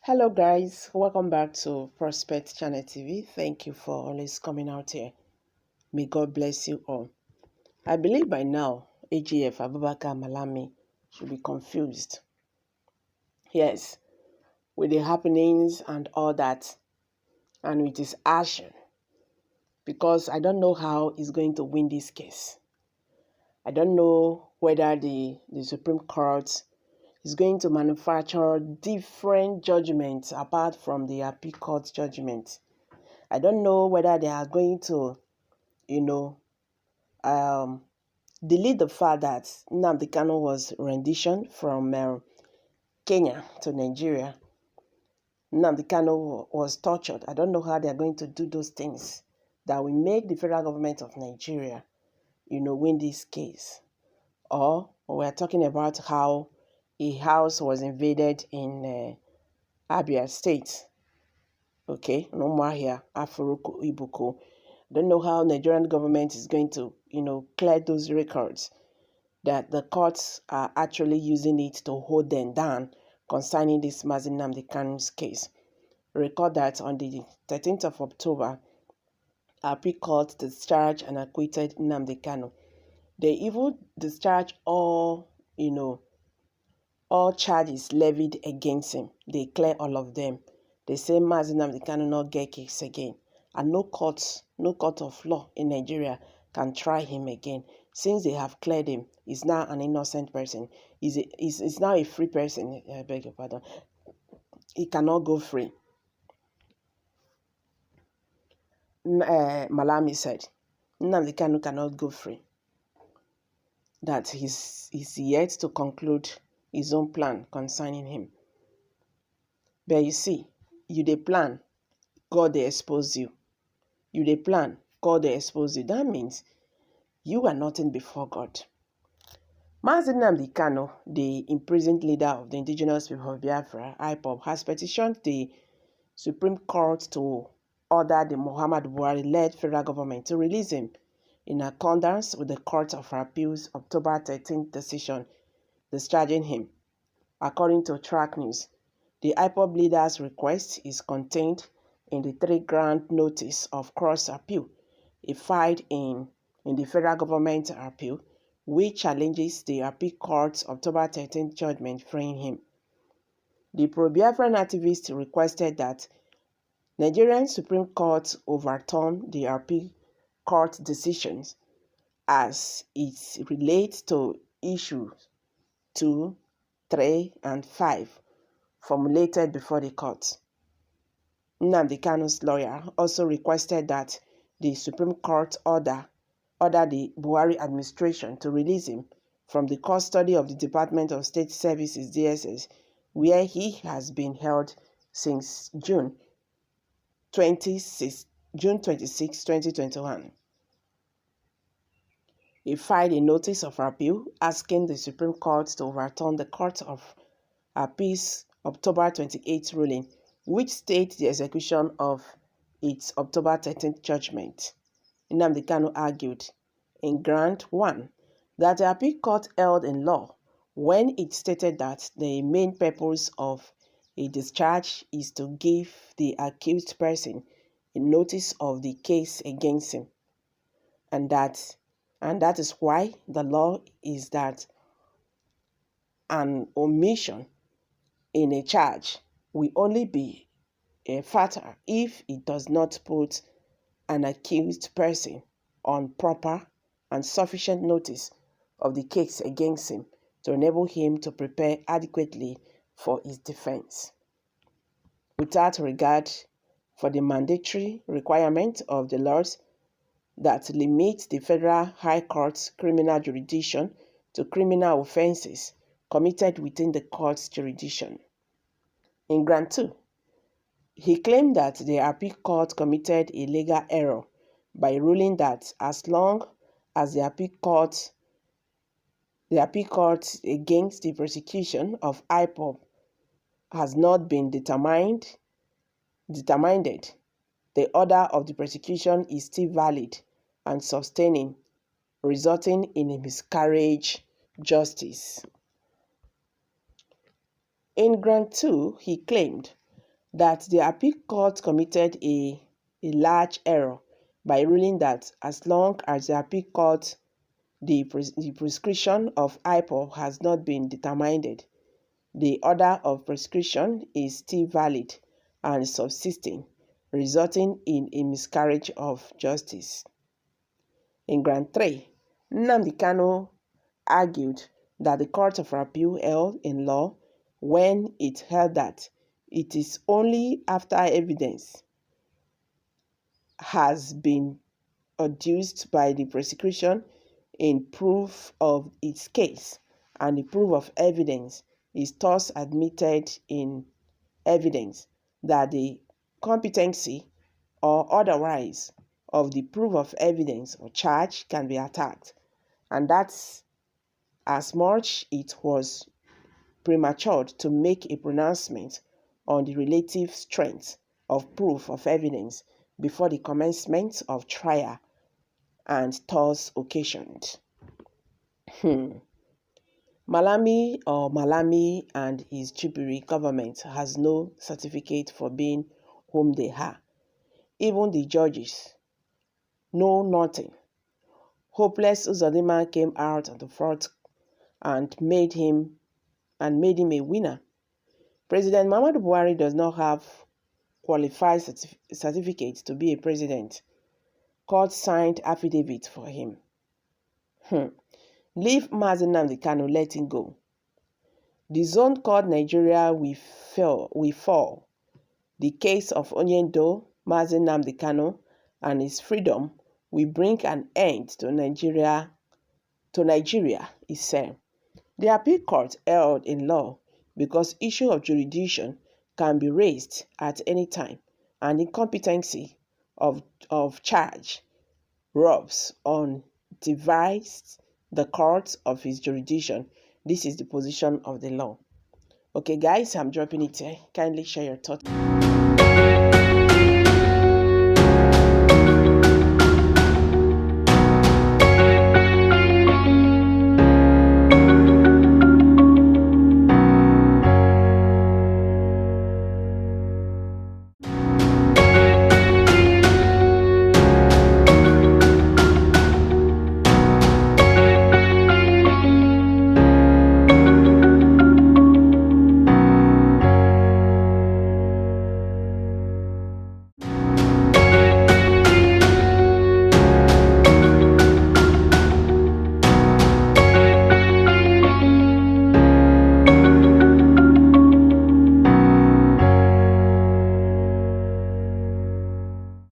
Hello guys, welcome back to Prospect Channel TV. Thank you for always coming out here. May God bless you all. I believe by now AGF Abubakar Malami should be confused. Yes, with the happenings and all that, and with his action, because I don't know how he's going to win this case. I don't know whether the Supreme Court is going to manufacture different judgments apart from the appeal court judgment. I don't know whether they are going to, delete the fact that Nnamdi Kanu was rendition from Kenya to Nigeria. Nnamdi Kanu was tortured. I don't know how they are going to do those things that will make the federal government of Nigeria, win this case. Or we're talking about how a house was invaded in Abia State. Okay, no more here, Afuruku, Ibuku. Don't know how Nigerian government is going to, clear those records that the courts are actually using it to hold them down concerning this Nnamdi Kanu's case. Record that on the 13th of October, appeal court discharged and acquitted Nnamdi Kanu. They even discharged all charges levied against him. They clear all of them. They say Nnamdi Kanu not get case again. And no court of law in Nigeria can try him again. Since they have cleared him, he's now an innocent person. He's now a free person. I beg your pardon. He cannot go free. Malami said, Nnamdi Kanu cannot go free. That he's yet to conclude his own plan concerning him. But you see, you dey plan, God dey expose you. You dey plan, God dey expose you. That means you are nothing before God. Nnamdi Kanu, the imprisoned leader of the indigenous people of Biafra, IPOB, has petitioned the Supreme Court to order the Muhammadu Buhari-led federal government to release him in accordance with the Court of Appeals October 13th decision discharging him. According to Track News, the IPOB leader's request is contained in the 3-ground notice of cross-appeal he filed in the federal government appeal, which challenges the appeal court's October 13th judgment freeing him. The pro-Biafran activist requested that Nigerian Supreme Court overturn the appeal court decisions as it relates to issues 2, 3, and 5 formulated before the court. Nnamdi Kanu's lawyer also requested that the Supreme Court order the Buhari administration to release him from the custody of the Department of State Services (DSS), where he has been held since June 26, 2021. He filed a notice of appeal asking the Supreme Court to overturn the Court of Appeals October 28th ruling, which states the execution of its October 13th judgment. Nnamdi Kanu argued in Ground 1 that the appeal court held in law when it stated that the main purpose of a discharge is to give the accused person a notice of the case against him, and that is why the law is that an omission in a charge will only be fatal if it does not put an accused person on proper and sufficient notice of the case against him to enable him to prepare adequately for his defense. Without regard for the mandatory requirement of the laws that limit the Federal High Court's criminal jurisdiction to criminal offenses committed within the court's jurisdiction. In Ground 2, he claimed that the appeal court committed a legal error by ruling that as long as the appeal court against the prosecution of IPOB has not been determined, the order of the prosecution is still valid and sustaining, resulting in a miscarriage justice. In Ground 2, he claimed that the appeal court committed a large error by ruling that as long as the appeal court the prescription of IPOB has not been determined, the order of prescription is still valid and subsisting, resulting in a miscarriage of justice. In Ground 3, Nnamdi Kanu argued that the Court of Appeal held in law when it held that it is only after evidence has been adduced by the prosecution in proof of its case, and the proof of evidence is thus admitted in evidence, that the competency or otherwise of the proof of evidence or charge can be attacked, and that's as much it was premature to make a pronouncement on the relative strength of proof of evidence before the commencement of trial, and thus occasioned. Malami and his Jubilee government has no certificate for being whom they are. Even the judges know nothing. Hopeless Uzodinma came out on the front and made him a winner. President Muhammadu Buhari does not have qualified certificate to be a president. Court signed affidavit for him. Leave Mazi Nnamdi Kanu, let him go. The zone called Nigeria will fall. The case of Onyendo, Mazi Nnamdi Kanu, and his freedom will bring an end to Nigeria, he said. The appeal court held in law because issue of jurisdiction can be raised at any time, and incompetency of charge rubs on divides the court of his jurisdiction. This is the position of the law. Okay, guys, I'm dropping it here. Kindly share your thoughts.